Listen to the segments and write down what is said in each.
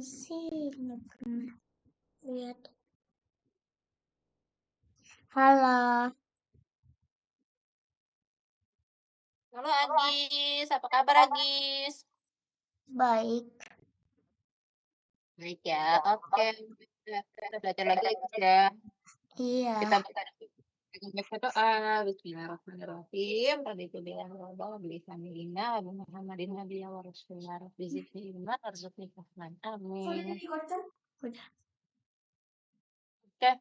Sih nggak pernah lihat. Halo. Halo Agis, apa kabar Agis? Baik. Baik ya, oke. Kita belajar lagi Agis ya. Iya. Kita baca doa. Bismillahirrahmanirrahim. Raditu billahi rabbil bismillahirrahmanirrahim. Abu Muhammadin nabiyya wa rasulullah. Bizikri iman warzuqni fahman. Amin. Udah. Oke,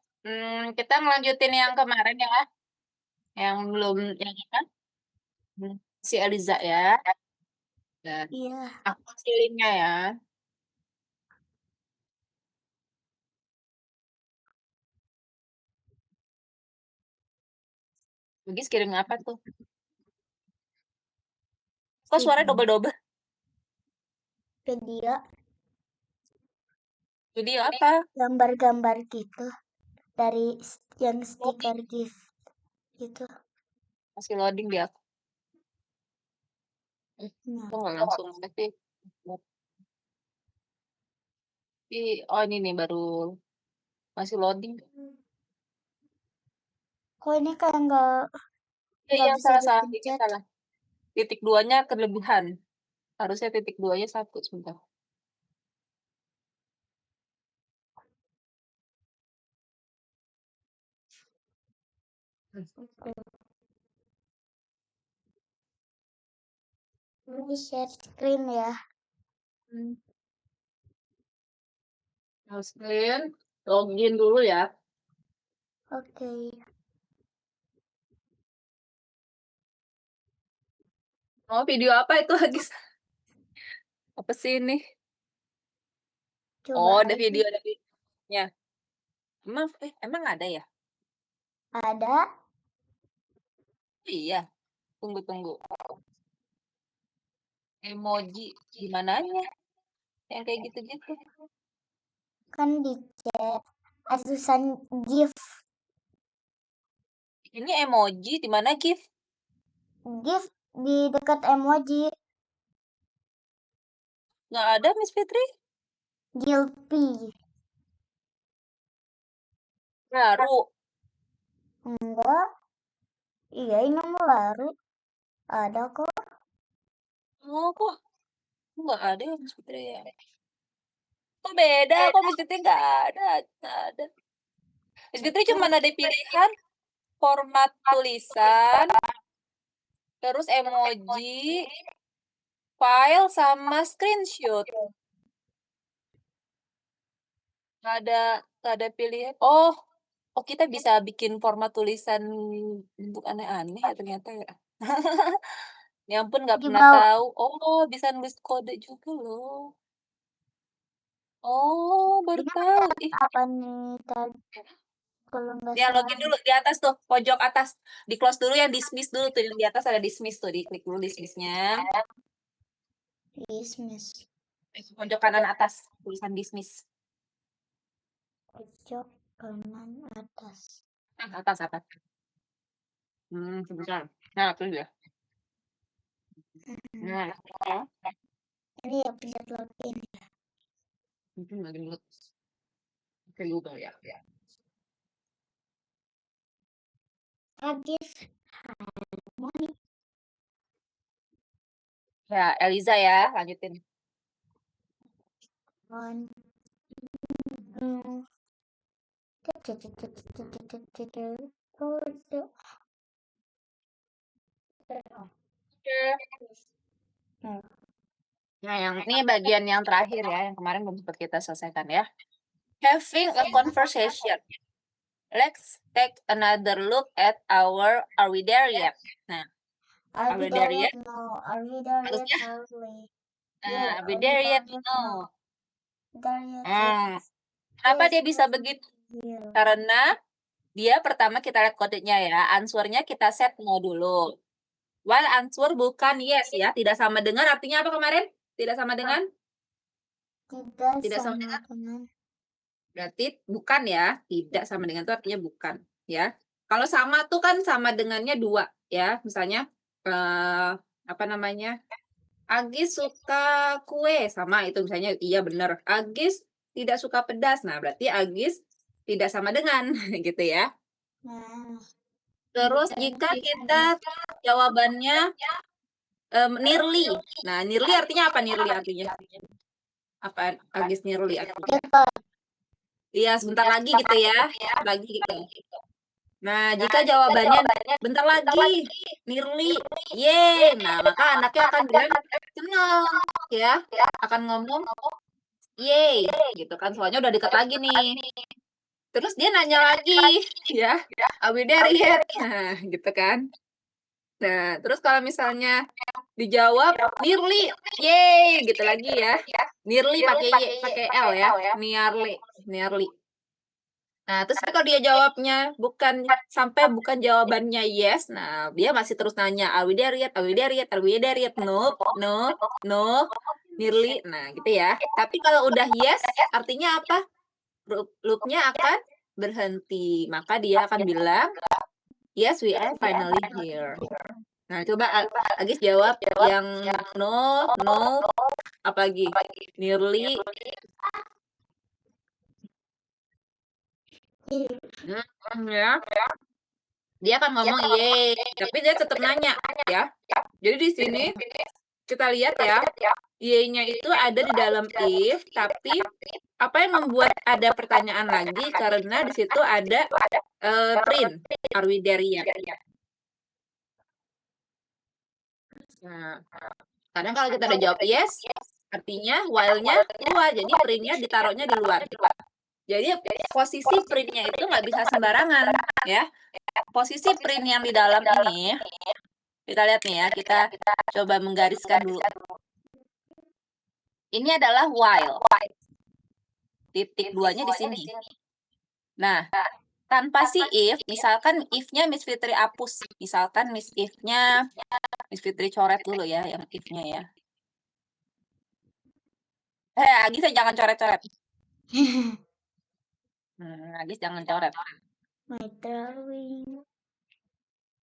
kita ngelanjutin yang kemarin ya, yang belum yang apa? Si Eliza ya. Nah, Iya. aku kasih linknya ya. Agis kirim apa tuh? Kok suara double-double? Video Video apa? gambar-gambar gitu dari yang stiker Loading. gift gitu. Masih loading dia. Nah, Kok nggak langsung sih? Oh ini nih baru masih loading. kok ini kayak nggak Iya bisa salah ini dipencet. salah. Titik duanya kelebihan. Harusnya titik duanya 1 sebentar. Ini share screen ya. Share screen, login dulu ya. Oke. Oh video apa itu Agis? Apa sih ini? Coba Oh ada aja. video ada videonya. Emang ada ya? Ada. Iya. Tunggu. Emoji di mananya? Yang kayak gitu-gitu. Kan di chat. Asusan gift. Ini emoji di mana GIF? Gift di dekat emoji. Nggak ada Miss Fitri? Gilpi. Baru. Enggak. Iya ini baru. Ada kok. Oh kok nggak ada ya Miss Fitri ya? Kok beda? Kok Miss Fitri nggak ada? Nggak ada. Miss Fitri cuma ada pilihan format tulisan, terus emoji, file, sama screenshot. Nggak ada pilihan. Oh kita bisa bikin format tulisan bentuk aneh-aneh ya ternyata ya. Ya ampun nggak Di pernah bawah. tahu. Oh bisa nulis kode juga loh. Oh baru Ini tahu. Ih, apa nih tadi? Kalau nggak ya salah. login dulu di atas tuh, pojok atas. Di close dulu yang dismiss dulu tuh, yang di atas ada dismiss tuh, diklik dulu dismissnya. Dismiss. Pojok kanan atas, tulisan dismiss. Pojok kanan atas. Atas. Sebentar. Nah, tuh ya. Nah, ya. Ini ya pencet login. Mungkin lagi dulu. Oke, Google ya. Agis. Harmoni. Ya, Eliza ya, lanjutin. On. Nah, yang ini bagian yang terakhir ya, yang kemarin belum sempat kita selesaikan ya. Having a conversation. Let's take another look at are we there yet? Nah, Are we there yet? No. Are we there yet? harusnya Hardly. are we there yet? No. There yet? Kenapa dia bisa begitu? Karena dia pertama kita lihat kodenya ya, answernya kita set no dulu. While answer bukan yes ya, tidak sama dengan, artinya apa kemarin? Tidak sama dengan? Tidak sama dengan. Berarti bukan ya, tidak sama dengan itu artinya bukan ya. Kalau sama tuh kan sama dengannya 2 ya, misalnya apa namanya? Agis suka kue, sama itu misalnya iya benar. Agis tidak suka pedas. Nah, berarti Agis tidak sama dengan gitu ya. Nah, Terus jika kita jawabannya nearly. Nah, nearly artinya apa nearly artinya? Apa Agis nearly artinya? dekat. Iya, sebentar lagi gitu ya. Lagi gitu. Nah, jika jawabannya bentar lagi, nearly, yeay. Nah, maka anaknya akan bilang senang, ya. Akan ngomong, yeay, gitu kan. Soalnya udah dekat lagi nih. Terus dia nanya lagi, ya, are we there yet? Nah, gitu kan. Nah, terus kalau misalnya dijawab nearly, yeay, gitu lagi ya. Nearly pakai y, pakai L ya, nearly. Nah, terus kalau dia jawabnya bukan jawabannya yes, nah dia masih terus nanya, are we there yet? Are we there yet? Are we there yet? Nope, no, no, nearly. Nah, gitu ya. Tapi kalau udah yes, artinya apa? Loop-nya akan berhenti. Maka dia akan bilang, yes, we are finally here. Nah, coba Agis jawab yang no, no, apa lagi? Nearly. Ya. Dia akan ngomong yeay, tapi dia tetap nanya ya. Jadi di sini kita lihat ya, Y-nya itu ada di dalam if, tapi apa yang membuat ada pertanyaan lagi karena di situ ada print, are we there yet? Nah, kadang kalau kita udah jawab yes, artinya while-nya keluar, jadi print-nya ditaruhnya di luar. Jadi posisi print-nya itu nggak bisa sembarangan ya. Posisi print yang di dalam ini, kita lihat nih ya, kita coba menggariskan dulu. Ini adalah while. Titik duanya di sini. Nah, tanpa si if, misalkan if-nya Miss Fitri hapus. Misalkan if-nya Miss Fitri coret dulu ya, yang if-nya ya. Agis jangan coret-coret. Agis jangan coret. My drawing.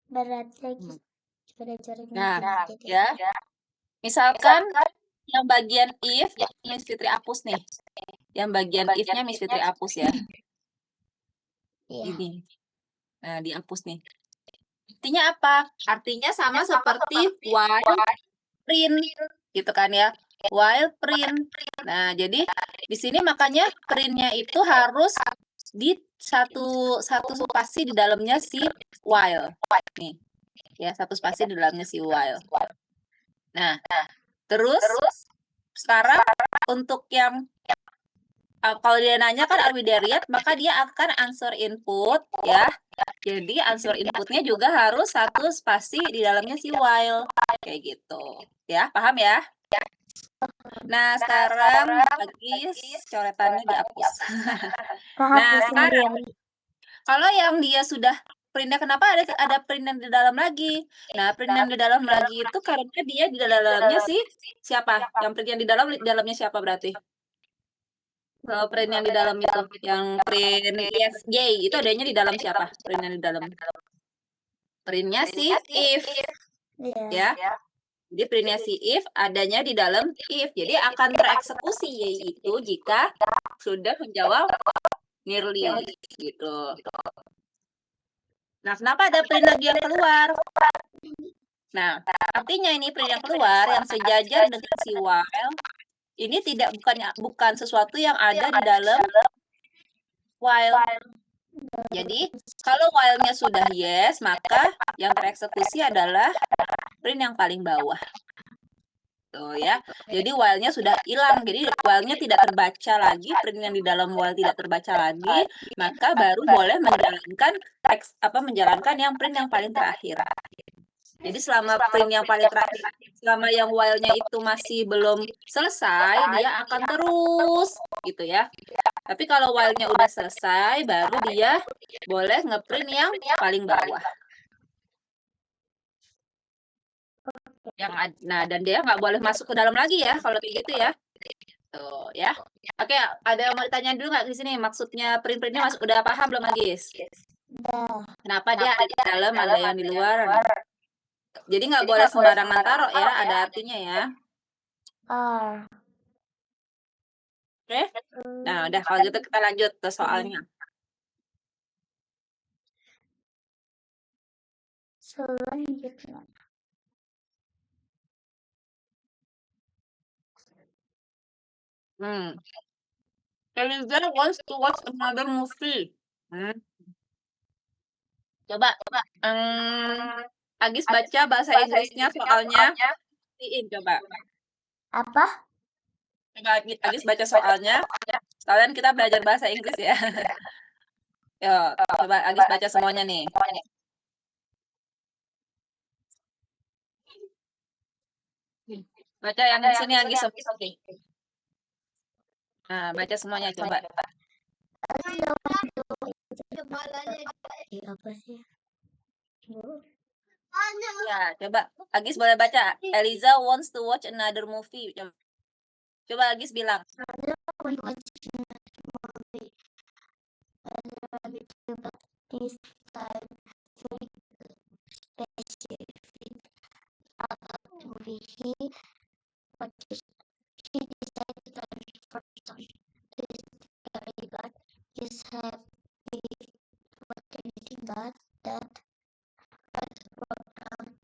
Berat lagi. Nah, ya. Misalkan yang bagian if, Miss Fitri hapus nih. Yang bagian if-nya Miss Fitri hapus ya. Ini. Nah, dihapus nih. Artinya apa? Artinya sama seperti while print, gitu kan ya. While print. Nah, jadi di sini makanya print-nya itu harus di satu spasi di dalamnya si while. Nih. Ya, satu spasi di dalamnya si while. Nah, terus sekarang untuk yang kalau dia nanya kan are we there yet, maka dia akan answer input ya. Jadi answer inputnya juga harus satu spasi di dalamnya si while. Kayak gitu. Ya, paham ya? Nah, sekarang Agis coretannya dihapus. Nah, sekarang kalau yang dia sudah print-nya, kenapa ada print yang di dalam lagi? Nah, print yang di dalam lagi itu karena dia di dalamnya siapa? Yang print yang di dalamnya siapa berarti? Kalau print yang di dalam itu, yang print yes, yay, itu adanya di dalam siapa? Print yang di dalam. Printnya si if. Ya. Jadi printnya si if adanya di dalam if. Jadi akan tereksekusi y itu jika sudah menjawab nearly gitu. Nah, kenapa ada print lagi yang keluar? Nah, artinya ini print yang keluar yang sejajar dengan si while ini bukan sesuatu yang ada di dalam while. Jadi, kalau while-nya sudah yes, maka yang tereksekusi adalah print yang paling bawah. Tuh ya. Jadi while-nya sudah hilang. Jadi while-nya tidak terbaca lagi, print yang di dalam while tidak terbaca lagi, maka baru boleh menjalankan yang print yang paling terakhir. Jadi selama print yang paling terakhir, selama yang while-nya itu masih belum selesai, dia akan terus gitu ya. Tapi kalau while-nya udah selesai, baru dia boleh ngeprint yang paling bawah. Nah, dan dia nggak boleh masuk ke dalam lagi ya, kalau kayak gitu ya. Tuh ya. Oke, ada yang mau ditanya dulu nggak di sini? Maksudnya print-printnya udah paham belum, Agis? Kenapa dia ada di dalam, ada yang di luar? Jadi nggak boleh sembarangan taruh ya, ada artinya ya. R. Oke? Nah, udah kalau gitu kita lanjut ke soalnya. Selanjutnya. Eliza wants to watch another movie. Coba, Agis baca bahasa Inggrisnya soalnya. Coba. Apa? Coba Agis baca soalnya. Sekalian kita belajar bahasa Inggris ya. Yo, coba Agis baca semuanya nih. Baca yang di sini Agis. Nah, baca semuanya coba. Apa sih? Ya, coba Agis boleh baca. Eliza wants to watch another movie. Coba Agis bilang. This time specific movie she decided to first time. This very bad. This happy what anything bad that program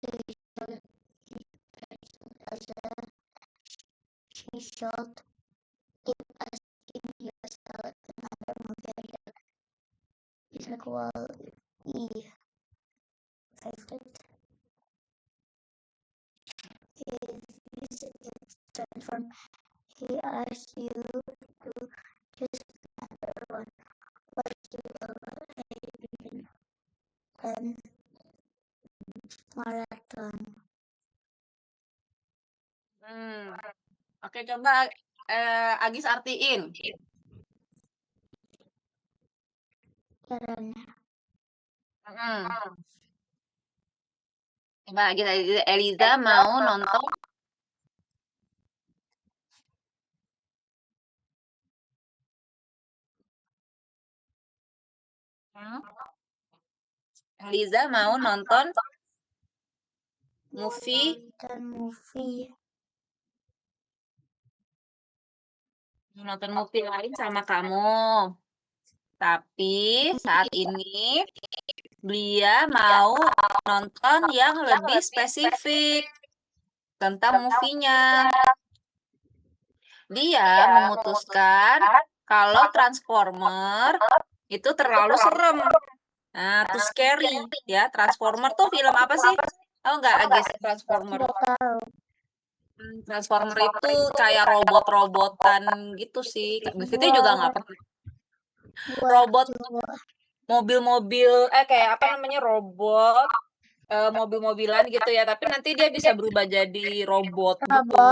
to show as a she should keep asking yourself another movie is equal favorite is transform. He asks you to choose another one. What you will and marathon. Oke, coba Agis artiin. Caranya. Coba Eliza mau nonton. Eliza mau nonton movie. Nonton movie lain sama kamu. Tapi saat ini dia mau nonton yang lebih spesifik tentang movie-nya. Dia memutuskan kalau Transformer itu terlalu serem. Nah, too scary ya. Transformer tuh film apa sih? Tahu nggak Agis Transformer? Transformer itu kayak robot-robotan gitu sih. Itu juga nggak pernah. Robot mobil-mobil kayak apa namanya robot mobil-mobilan gitu ya, tapi nanti dia bisa berubah jadi robot gitu.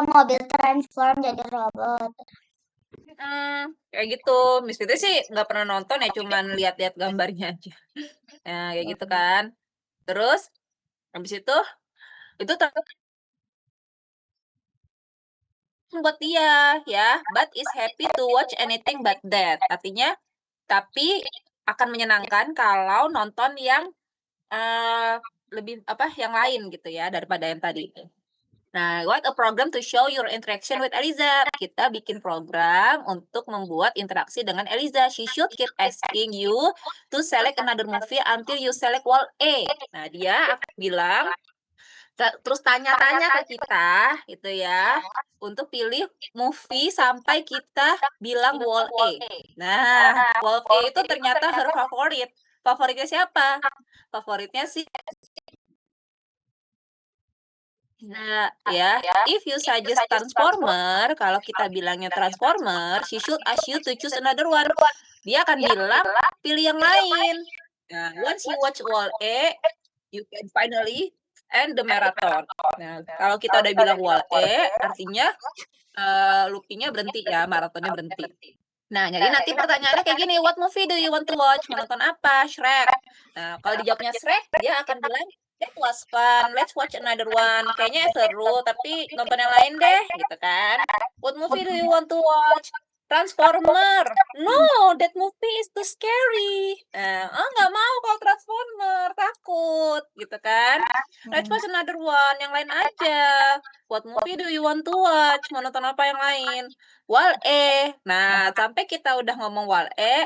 Mobil transform jadi robot. Kayak gitu. Miss Fitri sih nggak pernah nonton ya, cuman lihat-lihat gambarnya aja. Nah, kayak gitu kan. Terus habis itu buat dia ya, but is happy to watch anything but that. Artinya tapi akan menyenangkan kalau nonton yang lebih yang lain gitu ya daripada yang tadi. Nah, what a program to show your interaction with Eliza. Kita bikin program untuk membuat interaksi dengan Eliza. She should keep asking you to select another movie until you select wall A. Nah, dia akan bilang terus tanya-tanya ke kita gitu ya untuk pilih movie sampai kita bilang wall A. Nah, wall A itu ternyata her favorit. Favoritnya siapa? Favoritnya sih. Nah, ya, if you suggest Transformer, kalau kita bilangnya Transformer, she should ask you to choose another one. Dia akan bilang, pilih yang lain. Nah, once you watch wall A, you can finally end the marathon. Nah, kalau kita udah bilang wall A, artinya loopingnya berhenti ya, maratonnya berhenti. Nah, jadi nanti pertanyaannya kayak gini, what movie do you want to watch? Mau nonton apa? Shrek. Nah, kalau dijawabnya Shrek, dia akan bilang, that was fun, let's watch another one. Kayaknya seru, tapi nonton yang lain deh, gitu kan. What movie do you want to watch? Transformer. No, that movie is too scary. Nggak mau kalau Transformer, takut, gitu kan. Let's watch another one, yang lain aja. What movie do you want to watch? Mau nonton apa yang lain? Wall-E. Nah, sampai kita udah ngomong Wall-E,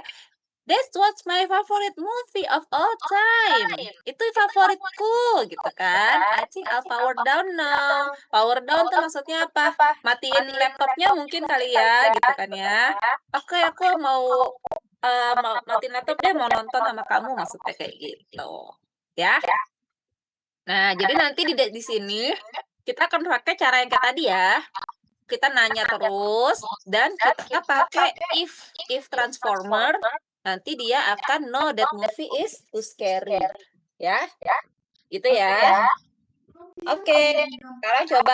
that's what's my favorite movie of all time. Itu favoritku, gitu kan. I think I'll power down now. Power down tuh maksudnya apa? Matiin laptopnya mungkin kali ya, gitu kan ya. Oke, aku mau matiin laptop deh, mau nonton sama kamu, maksudnya kayak gitu. Ya. Nah, jadi nanti di sini kita akan pakai cara yang kayak tadi ya. Kita nanya terus dan kita pakai if transformer, nanti dia akan know that movie is too scary. Ya. Gitu ya. Oke, sekarang coba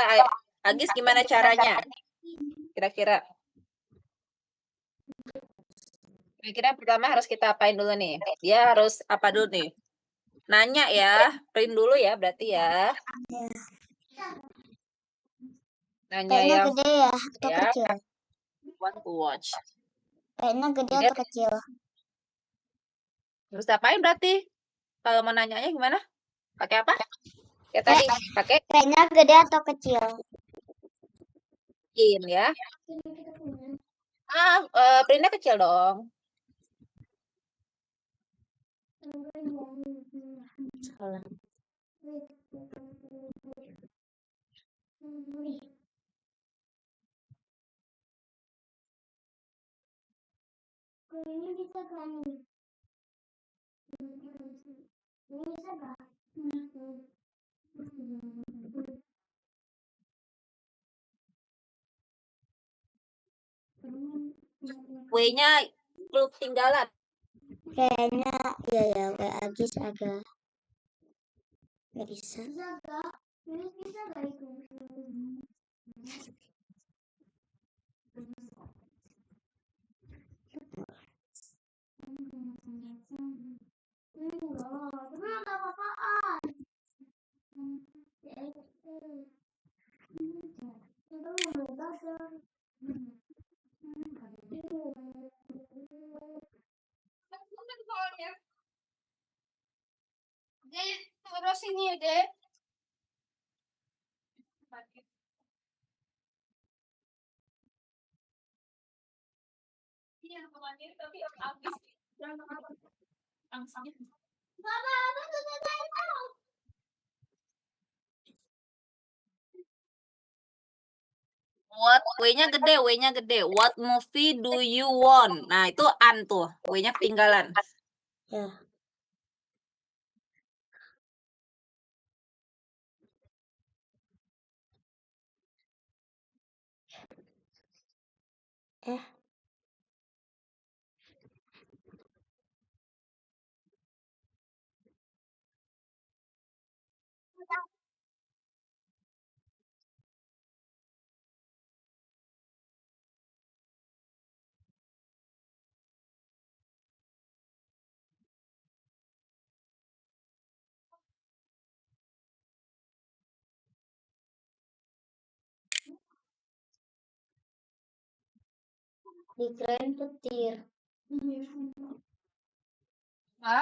Agis gimana caranya? Kira-kira pertama harus kita apain dulu nih? Dia harus apa dulu nih? Nanya ya, print dulu ya berarti ya. Nanya Kayaknya yang gede ya atau ya, kecil? want to watch. Kayaknya gede Gede. atau kecil? Terus apain berarti? Kalau mau nanyanya gimana? Pakai apa? Ya tadi pakai Kayaknya gede atau kecil? in ya. Printnya kecil dong. Ini bisa kan? Ini bisa gak? W-nya ketinggalan. Kayaknya iya ya, W Agis agak nggak bisa. Bisa gak itu? Enggak, tapi ada apa-apaan. Terus ini ya, Dek. Iya, kemarin tapi habis. What W-nya gede, W-nya gede. What movie do you want? Nah, itu an tuh. W-nya ketinggalan. Ya. Dikirain petir.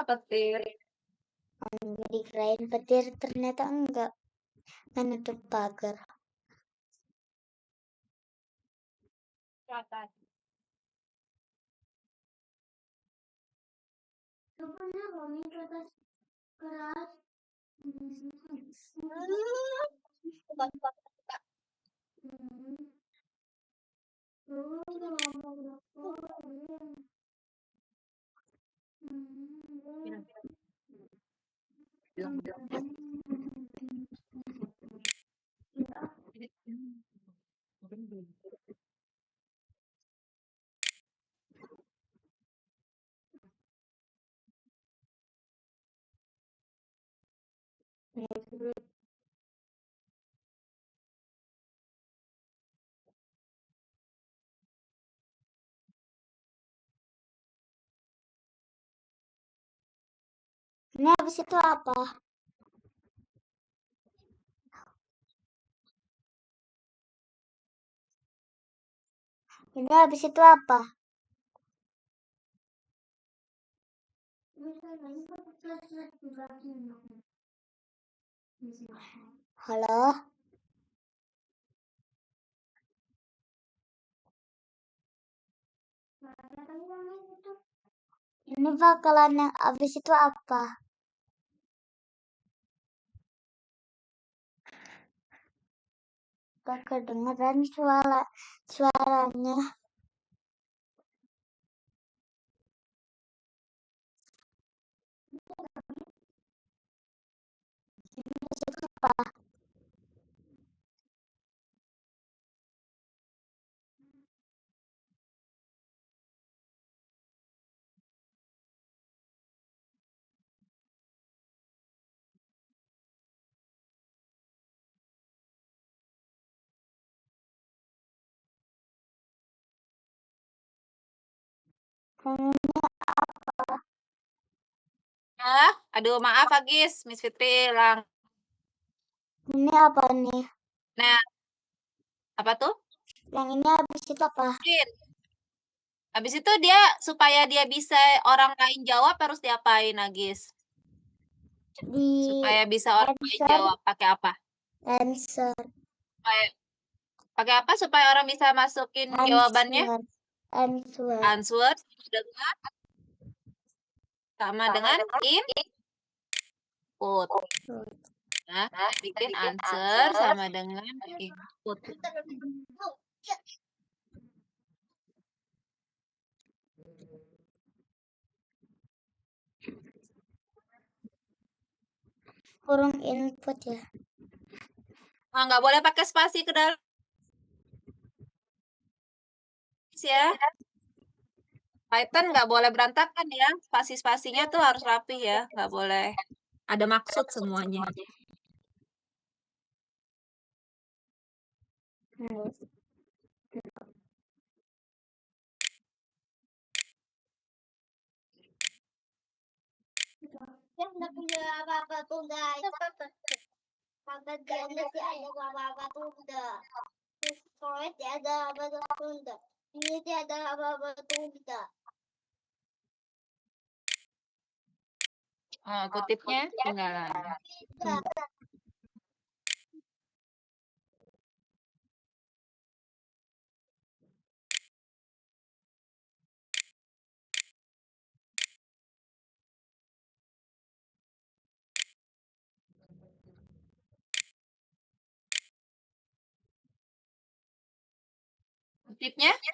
Petir. Dikirain petir, ternyata enggak. Kan nutup pagar. Rupanya kami ke atas keras. Ini habis itu apa? Ini habis itu apa? Halo? Ini bakalan yang habis itu apa? Gak kedengeran suaranya. Apa? Aduh maaf Agis, Miss Fitri hilang. Ini apa nih? Nah, apa tuh? Yang ini habis itu apa? Habis itu dia supaya dia bisa orang lain jawab harus diapain, Agis? Supaya bisa orang lain jawab pakai apa? Answer. Pakai apa supaya orang bisa masukin jawabannya? Answer. Sama dengan input. Nah, bikin answer sama dengan input. Kurung input ya. Nah, nggak boleh pakai spasi ke dalam ya. Python nggak boleh berantakan ya. Spasi-spasinya tuh harus rapi ya. Nggak boleh. Ada maksud semuanya. Dia nggak punya apa-apa tunda. Kagak dia masih ada apa-apa tunda. Terus proyek dia ada apa-apa tunda. Ini dia ada apa-apa tunda. Kutipnya tinggalan.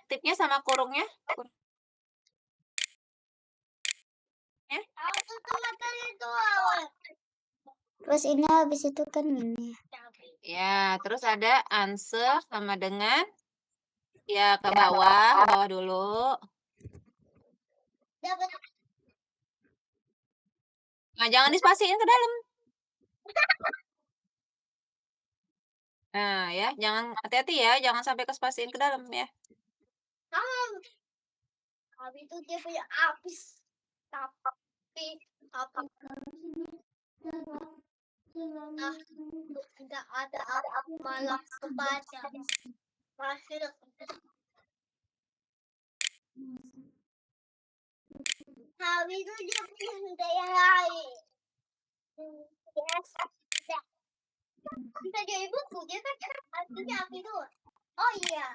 Tipnya sama kurungnya. Terus ini habis itu kan ini. Ya, terus ada answer sama dengan ya ke bawah dulu. Nah, jangan dispasiin ke dalam. Nah, ya, jangan hati-hati ya, jangan sampai kespasiin ke dalam ya. Habis itu dia punya habis. Tapi tidak ada apa malah kebaca. Masih habis itu dia punya yang lain. Bisa jadi buku, dia kan artinya apa itu? Oh iya.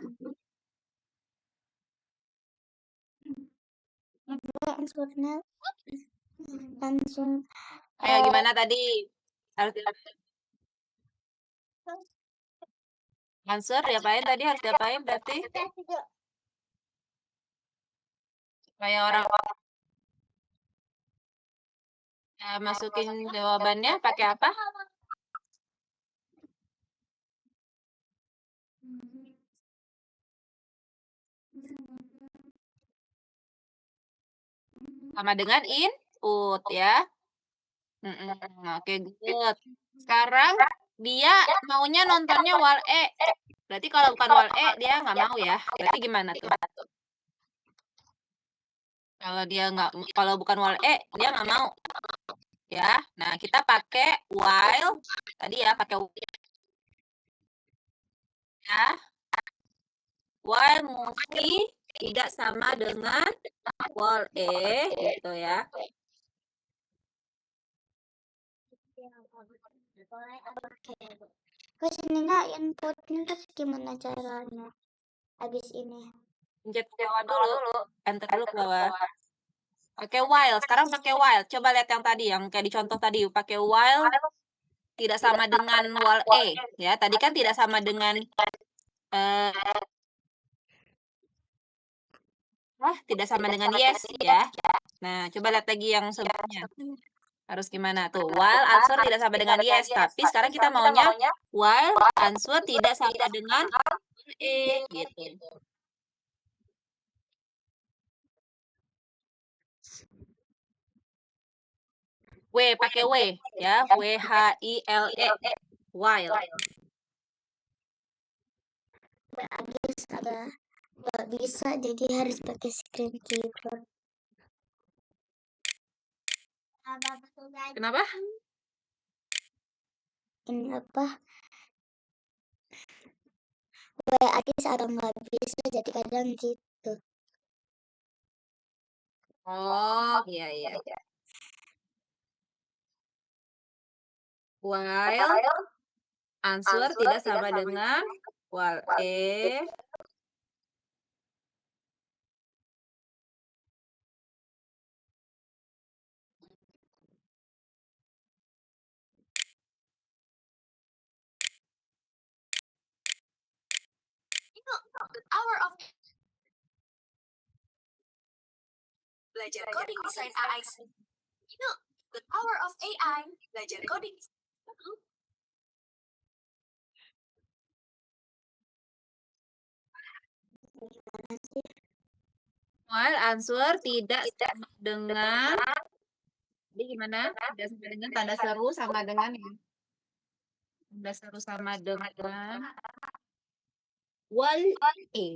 Answernya langsung. Ayo gimana tadi? Harus answer diapain tadi? Harus diapain berarti? Supaya orang masukin jawabannya pakai apa? Sama dengan input ya. Oke, good. Sekarang dia maunya nontonnya WAL-E. Berarti kalau bukan WAL-E dia nggak mau ya. Berarti gimana tuh? Kalau bukan WAL-E dia nggak mau. Ya. Nah, kita pakai while tadi ya, pakai ya. while movie tidak sama dengan wall E gitu ya. Terus ininya inputnya terus gimana caranya? Habis ini. Pencet ke bawah dulu, enter dulu ke bawah. Pakai while, sekarang pakai while. Coba lihat yang tadi, yang kayak di contoh tadi, pakai while tidak sama dengan wall E ya. Tadi kan tidak sama dengan tidak sama dengan yes ya. Nah, coba lihat lagi yang sebelumnya. Harus gimana tuh? While answer tidak sama dengan yes, tapi sekarang kita maunya while answer tidak sama dengan E gitu. W pakai W ya, W-H-I-L-E, while. Nggak bisa, jadi harus pakai screen keyboard. Kenapa? Ini apa? Adis ada nggak bisa, jadi kadang gitu. Oh, iya iya. While answer tidak sama dengan while E Belajar coding desain AI. Yuk, the power of AI. Belajar coding. while answer tidak sama dengan jadi gimana? Tidak sama dengan tanda seru sama dengan ya. Tanda seru sama dengan while E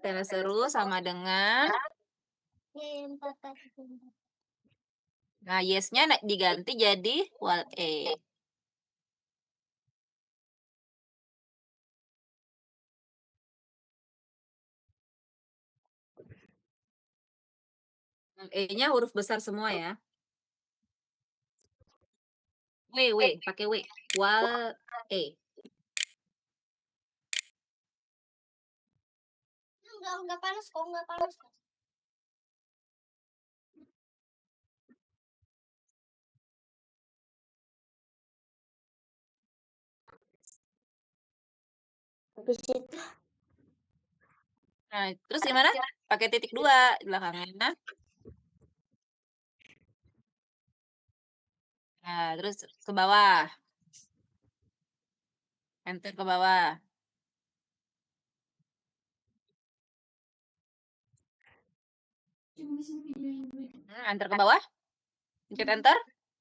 tanda seru sama dengan nah yes-nya diganti jadi while E. E-nya huruf besar semua ya. W, pakai W. While E. Enggak panas kok, enggak panas. Habis itu Nah, terus gimana? Pakai titik 2 di belakangnya. Nah, terus ke bawah. Enter ke bawah. Enter ke bawah. Pencet enter.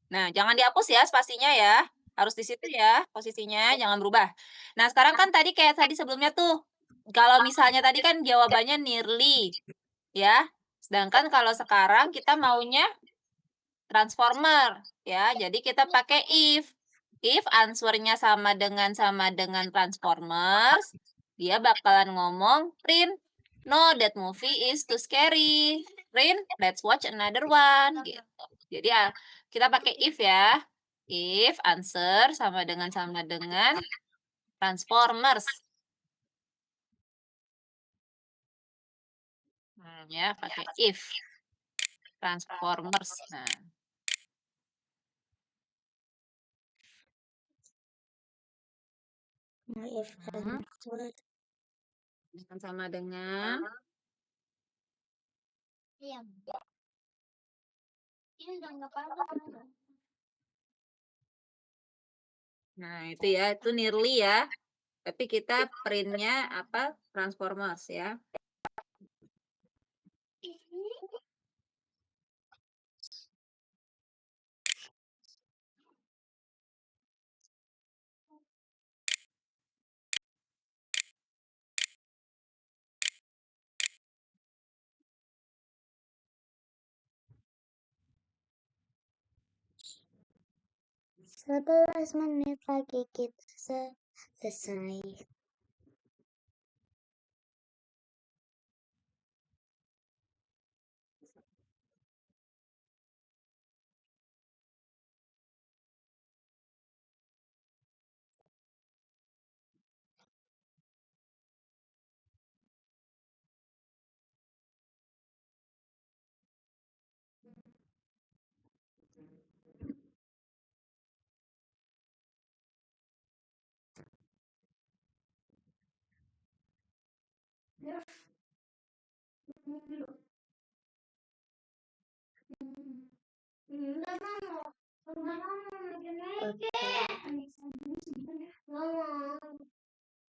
Nah, jangan dihapus ya spasinya ya. Harus di situ ya posisinya, jangan berubah. Nah, sekarang kan tadi kayak tadi sebelumnya tuh, kalau misalnya tadi kan jawabannya nearly, ya. Sedangkan kalau sekarang kita maunya transformer, ya. Jadi kita pakai if. If answer-nya sama dengan transformers, dia bakalan ngomong, "Print, no, that movie is too scary. Print, let's watch another one." Gitu. Jadi kita pakai if ya. If answer sama dengan transformers. Ya, pakai if transformers. Nah, If Hmm. sama dengan Iya. Ini udah nggak apa-apa. Nah, itu ya, itu nearly ya. Tapi kita printnya apa? Transformers ya. Sebelas menit lagi kita selesai.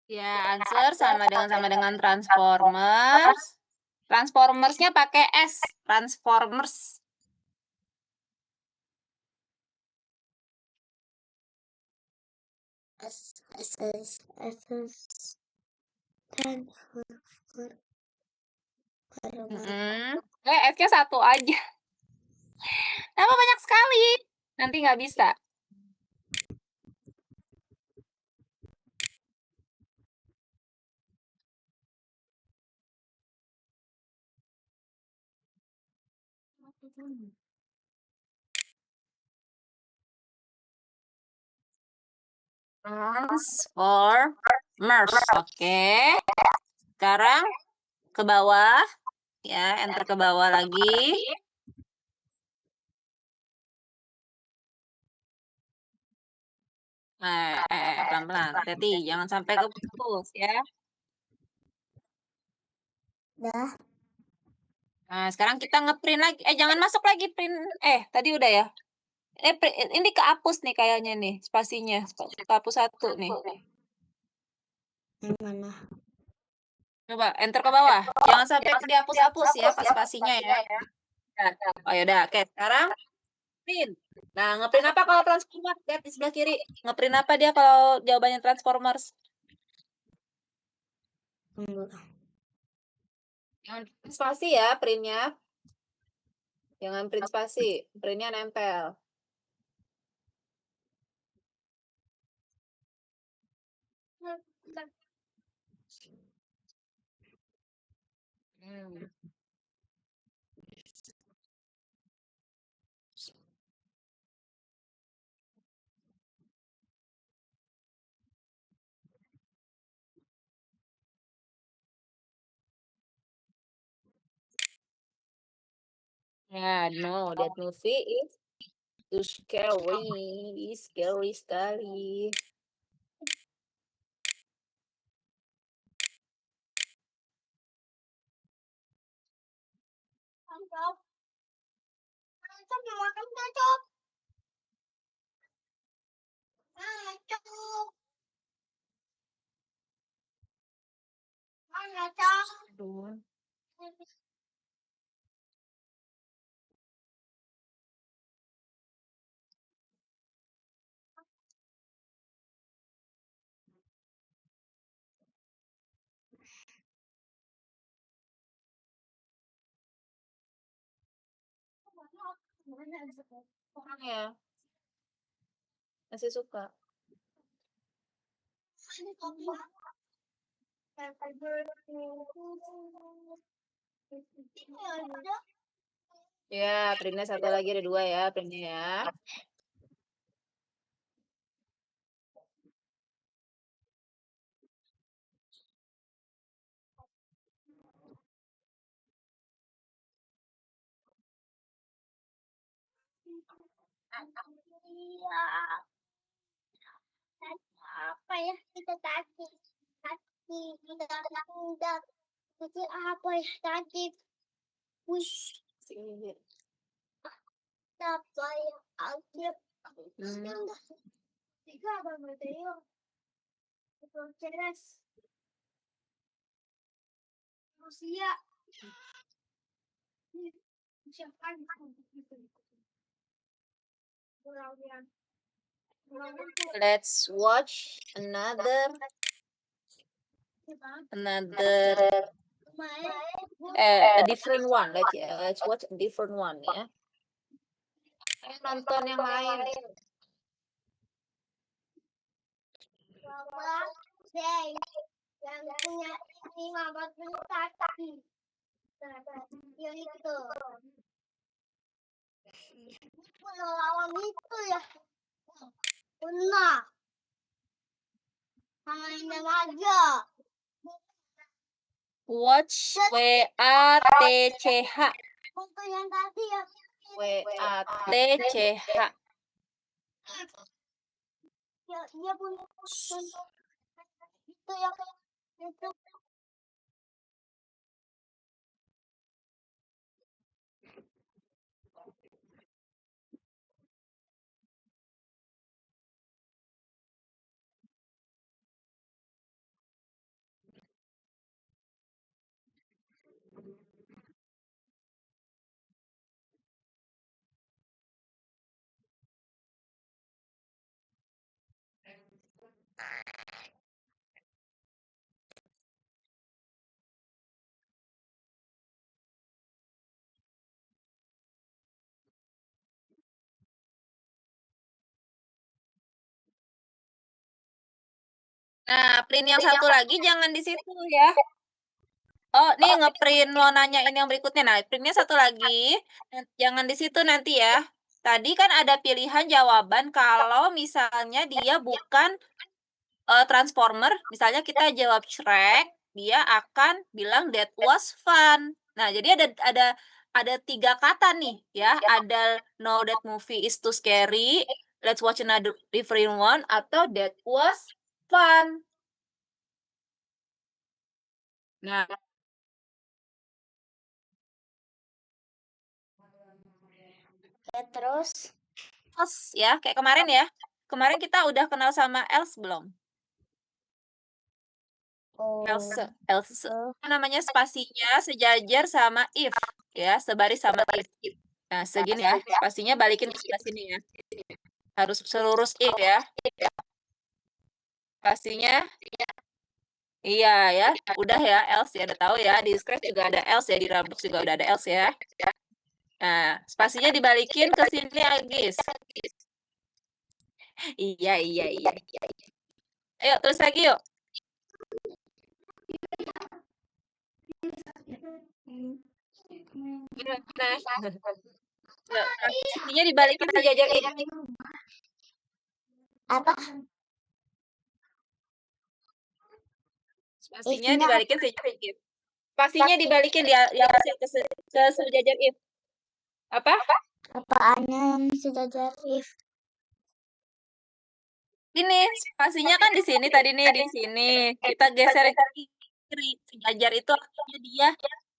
Ya, answer sama dengan transformers. Transformersnya pakai S, transformers. S-nya satu aja. Kenapa banyak sekali? Nanti nggak bisa. Transformers. Oke. Sekarang ke bawah. Ya, enter ke bawah lagi. Pelan-pelan. Hati-hati, jangan sampai kepus ya. Dah. Nah, sekarang kita ngeprint lagi. Jangan masuk lagi print. Tadi udah ya. Ini kehapus nih kayaknya nih spasinya. Kehapus satu nih. Yang mana? Coba enter ke bawah. Jangan sampai dihapus-hapus ya pas spasinya ya. Nah, oh yaudah, oke. Sekarang print. Nah, ngeprint apa kalau Transformers? Lihat di sebelah kiri. Ngeprint apa dia kalau jawabannya Transformers? Tunggu. Jangan print spasi ya, printnya. Jangan print spasi. Printnya nempel. Hmm. Ya, no, that movie is too scary. Scary sekali. Mantap. Mantap mau makan cocok. Mantap. Mantap. Aduh. Kurang ya. Masih suka. Ya, printnya satu lagi ada 2 ya, printnya ya. Iya. Apa ya kita tadi? Kita tadi apa ya tadi? Wish Sini. apa ya? Alkip. Hmm. Tiga apa Mateo? Betul ceres. Rusia. Siapa? Let's watch another a different one. Let's watch a different one ya. Nonton yang lain. Bapak Zeng yang punya 15 kaki. Yang itu. Pulau alam itu ya. Pernah. Hanya aja. Watch WATCH. Untuk yang tadi ya. WATCH. Dia punya itu ya. Itu. Nah, print yang satu lagi jangan di situ ya. Oh, nih ngeprint mau nanyain yang berikutnya. Nah, printnya satu lagi. Jangan di situ nanti ya. Tadi kan ada pilihan jawaban kalau misalnya dia bukan Transformer. Misalnya kita jawab Shrek, dia akan bilang that was fun. Nah, jadi ada 3 kata nih ya. Ada no that movie is too scary, let's watch another different one, atau that was fun. Nah, Ya terus. ya, kayak kemarin ya. Kemarin kita udah kenal sama else belum? Else. Namanya spasinya sejajar sama if ya, sebaris sama if. Nah, segini ya. Spasinya balikin ke sebelah sini ya. Harus selurus if ya. Spasinya iya ya, udah ya else ya, udah tahu ya. Di Scratch juga ada else ya, di Roblox juga udah ada else ya. Nah, spasinya dibalikin ke sini Agis. Iya. Ayo tulis lagi yuk. Nah, spasinya dibalikin sejajar if. Apa? Spasinya dibalikin sejajar if. Spasinya dibalikin dihapusin ke sejajar if. Apa? Apaannya yang sejajar if? Ini spasinya kan di sini tadi nih, di sini. Kita geser ke kiri. Sejajar itu artinya dia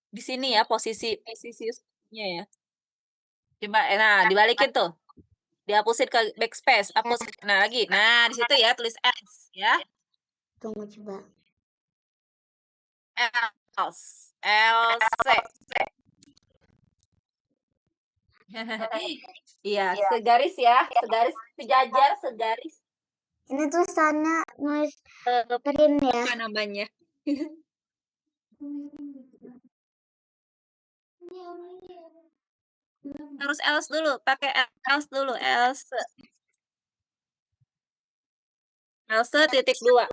di sini ya, posisinya ya. Coba, nah dibalikin tuh. Dihapusin ke backspace, hapus. Nah, lagi. Nah, di situ ya tulis else ya. Tunggu coba. Else. Iya, segaris ya. Segaris, sejajar, segaris. Ini tulisannya nulis print ya. Apa namanya? Harus else dulu, pakai else dulu, else. Else titik 2.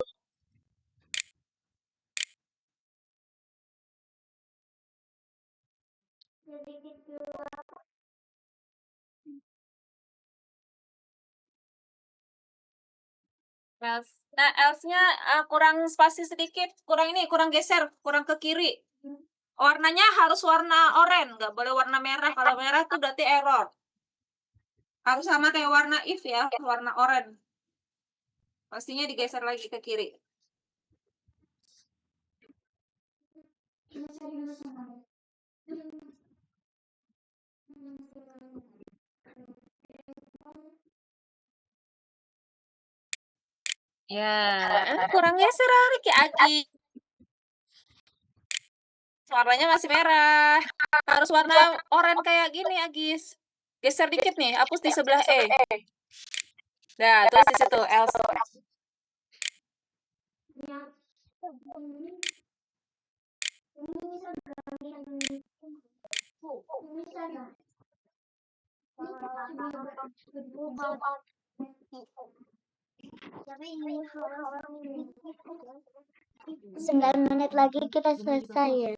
Else. Nah, else-nya kurang spasi sedikit, kurang geser, kurang ke kiri. Warnanya harus warna oranye, nggak boleh warna merah. Kalau merah tuh berarti error. Harus sama kayak warna if ya, warna oranye. Pastinya digeser lagi ke kiri. Ya, kurang geser Riki Agi. Warnanya masih merah. Harus warna oranye kayak gini, Agis. Geser dikit nih, hapus di sebelah E. Nah, tulis di situ else. Sembilan menit lagi kita selesai ya.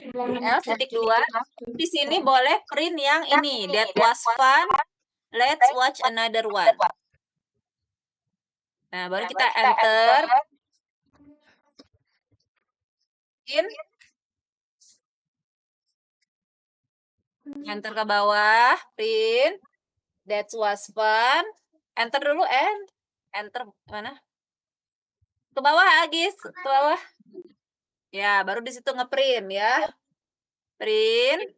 Else titik 2. Di sini boleh print yang ini. That was fun. Let's watch another one. Nah, baru kita enter. Enter ke bawah, print. That was fun. Enter dulu, enter mana? Ke bawah, Agis, ke bawah. Ya, baru di situ ngeprint ya. Print.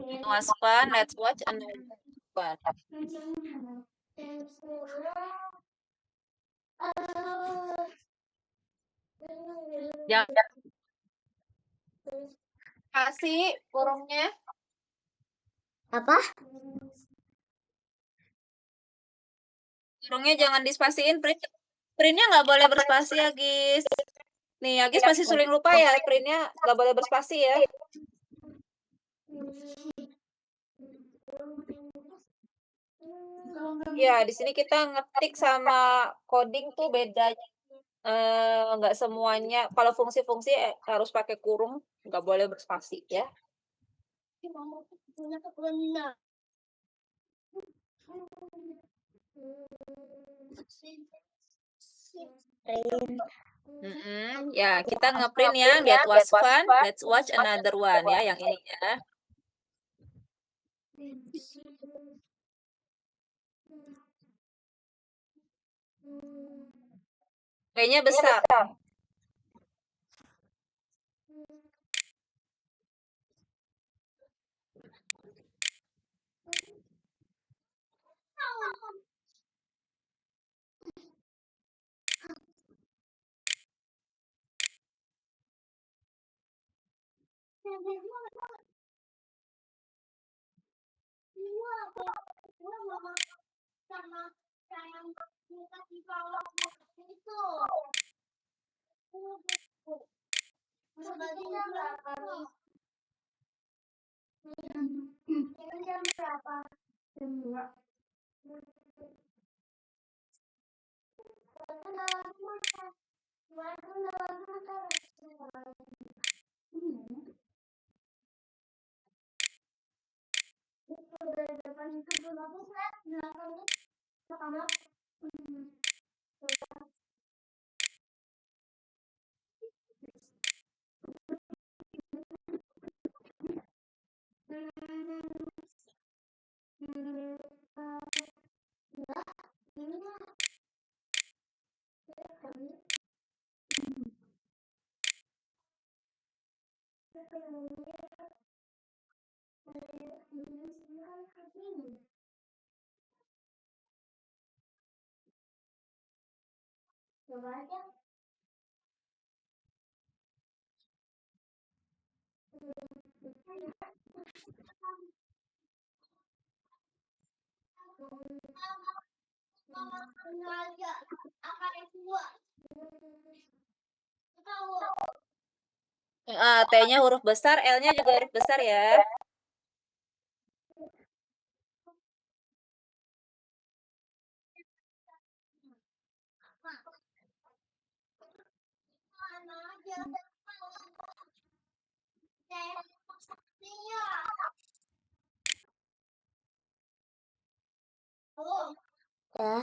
It was fun. Let's watch another one. Jangan kasih kurungnya. Apa? Kurungnya jangan dispasiin. Printnya nggak boleh berspasi ya, Gis. Nih, Agis masih suling lupa ya. Printnya nggak boleh berspasi ya. Ya, di sini kita ngetik sama coding tuh beda. Nggak semuanya. Kalau fungsi-fungsi harus pakai kurung, nggak boleh berspasi ya. Ya, kita ngeprint yang that was fun. Let's watch another one ya, yang ini ya. Kayaknya besar. T-nya huruf besar, L-nya juga huruf besar ya. Ya.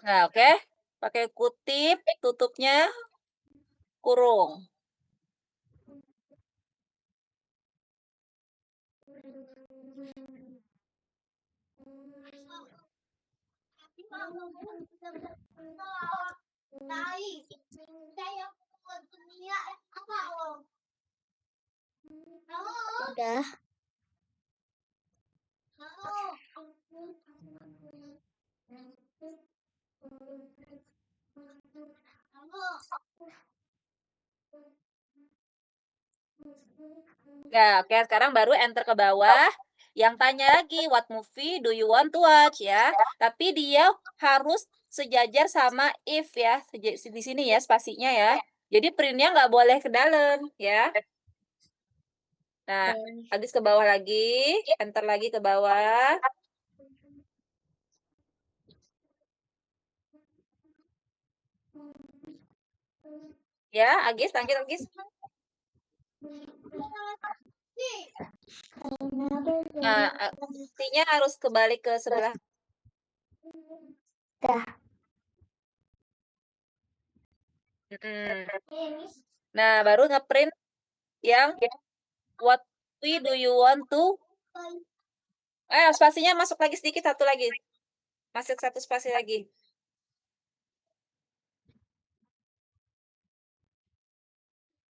Nah, oke. Pakai kutip, tutupnya kurung. Udah. Nah, oke, sekarang baru enter ke bawah. Yang tanya lagi, what movie do you want to watch ya? Tapi dia harus sejajar sama if ya. Di sini ya spasinya ya. Jadi printnya nggak boleh ke dalam ya. Nah, habis ke bawah lagi, enter lagi ke bawah. Ya, Agis, lanjut Agis. Nah, artinya harus kebalik ke sebelah. Dah. Nah, baru ngeprint yang what we do you want to. Spasinya masuk lagi sedikit, satu lagi. Masuk satu spasi lagi.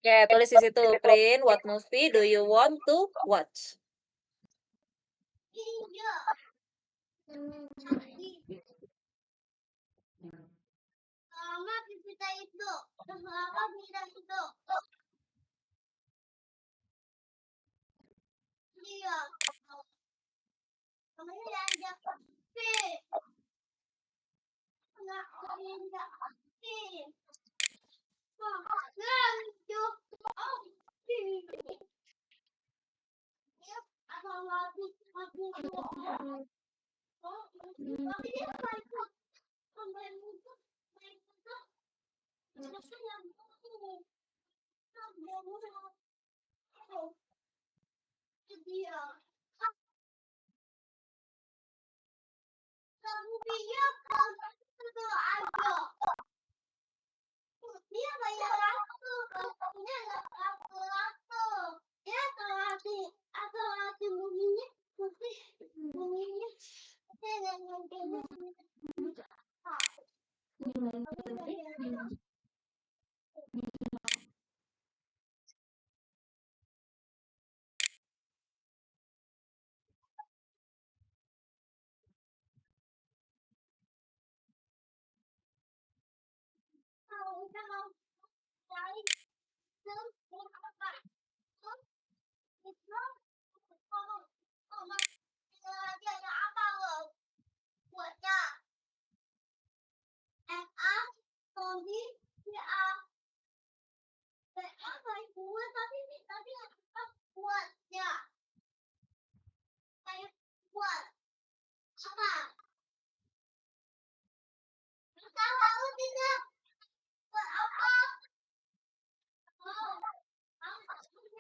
Oke, tulis di situ print what movie do you want to watch.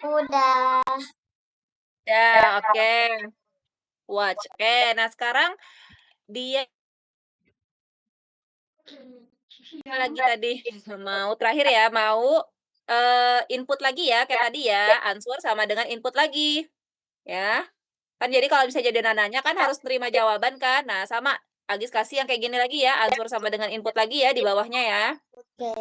Udah. Ya, oke. Watch. Oke, nah sekarang dia lagi tadi mau terakhir ya, mau input lagi ya kayak tadi ya, answer sama dengan input lagi. Ya. Kan jadi kalau bisa jadi nanya kan harus terima jawaban kan. Nah, sama Agis kasih yang kayak gini lagi ya, answer sama dengan input lagi ya di bawahnya ya. Oke.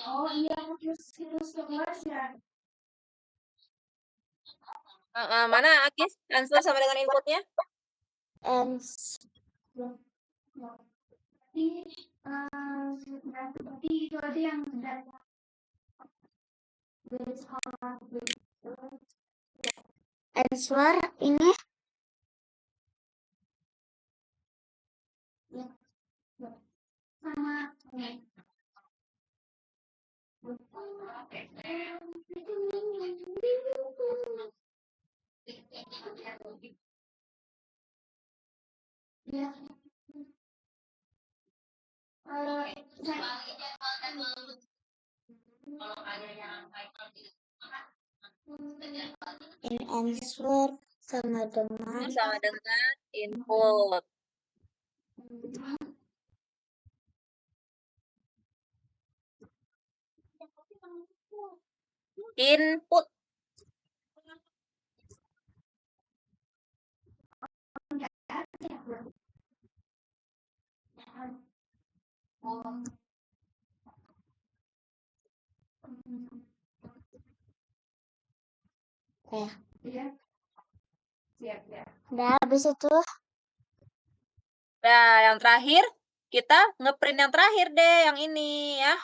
Oh iya, harus kelas ya. Mana Agis? Answer sama dengan inputnya? Ans. Seperti itu ada yang answer ini sama ya. In answer sama dengan Sama dengan input. Input. Udah habis itu. Nah, yang terakhir kita ngeprint yang terakhir deh, yang ini ya.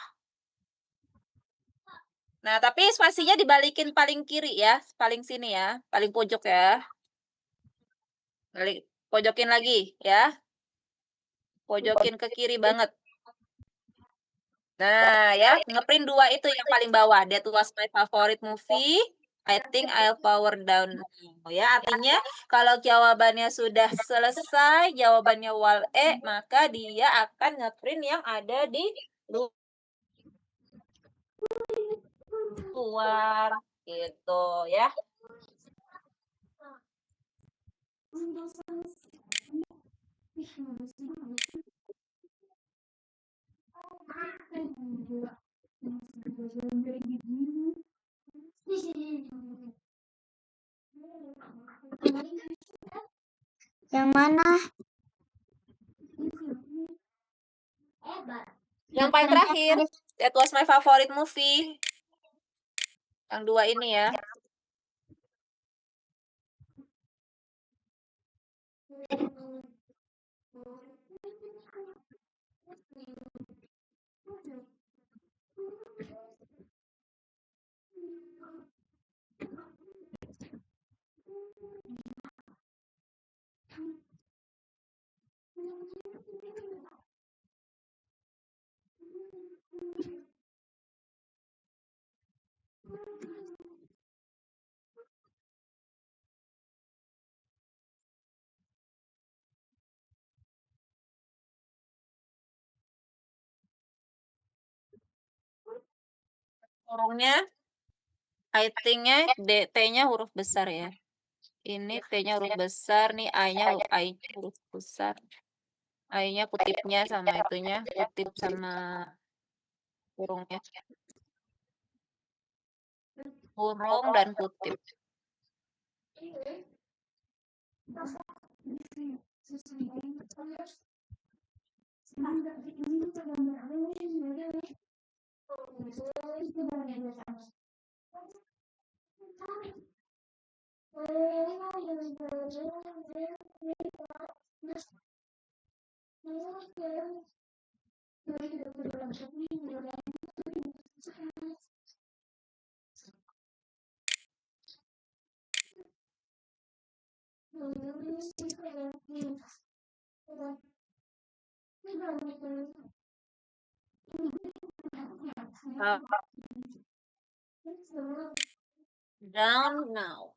Nah, tapi spasinya dibalikin paling kiri ya, paling sini ya, paling pojok ya. Balik, pojokin lagi ya. Pojokin ke kiri banget. Nah, ya, ngeprint 2 itu yang paling bawah. That was my favorite movie. I think I'll power down now. Ya, artinya kalau jawabannya sudah selesai, jawabannya wal E, maka dia akan ngeprint yang ada di luar gitu ya. Yang mana? Yang paling terakhir, that was my favorite movie. Yang 2 ini ya. Kurungnya, I think-nya T-nya huruf besar ya. Ini T-nya huruf besar, nih I-nya huruf besar. I-nya kutipnya sama itunya, kutip sama kurungnya. Kurung dan kutip. Down now.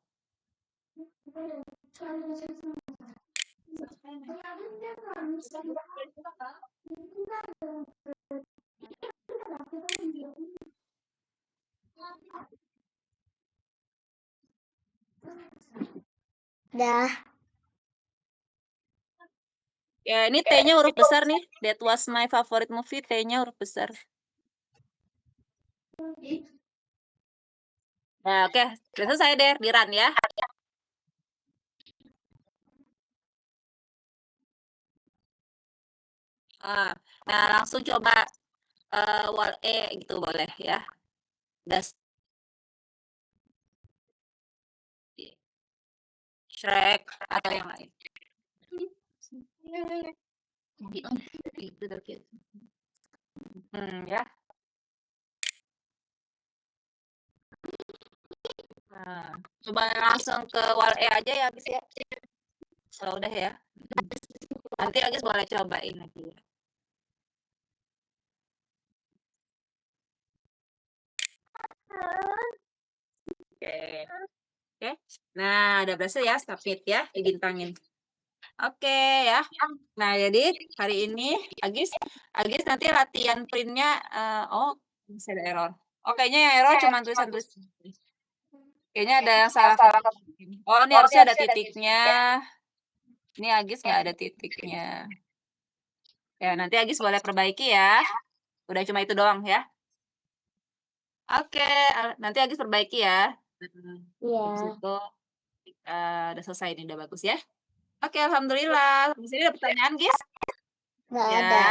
Dah. Ya, ini T-nya huruf besar nih. That was my favorite movie, T-nya huruf besar. Nah, oke. Selesai deh, di run ya. Nah, langsung coba wal E gitu boleh ya. Das Shrek atau yang lain. Itu terkait. Ya. Nah, coba langsung ke wall E aja ya, Agis ya. Kalau udah ya. Nanti Agis boleh cobain lagi ya. Oke. Oke. Nah, udah berhasil ya submit ya, dibintangin. Oke ya. Nah, jadi hari ini Agis nanti latihan printnya oh, bisa ada error. Oh, kayaknya yang error cuma tulisan-tulisan. Kayaknya ada yang salah. Oh, ini harusnya ada titiknya. Ini Agis nggak ada titiknya. Ya, nanti Agis boleh perbaiki ya. Udah cuma itu doang ya. Oke, nanti Agis perbaiki ya. Habis Iya. itu udah selesai ini, udah bagus ya. Oke, alhamdulillah. Di sini ada pertanyaan, Gis? Nggak Ya. ada.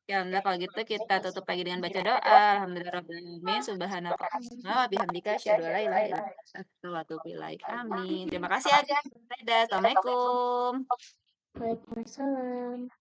Ya, alhamdulillah kalau gitu kita tutup lagi dengan baca doa. Alhamdulillahirabbil subhanakallahumma wa bihamdika asyhadu an la ilaha illa anta astaghfiruka wa atubu ilaik. Amin. Terima kasih Agis. Dadah, Assalamualaikum. Waalaikumsalam.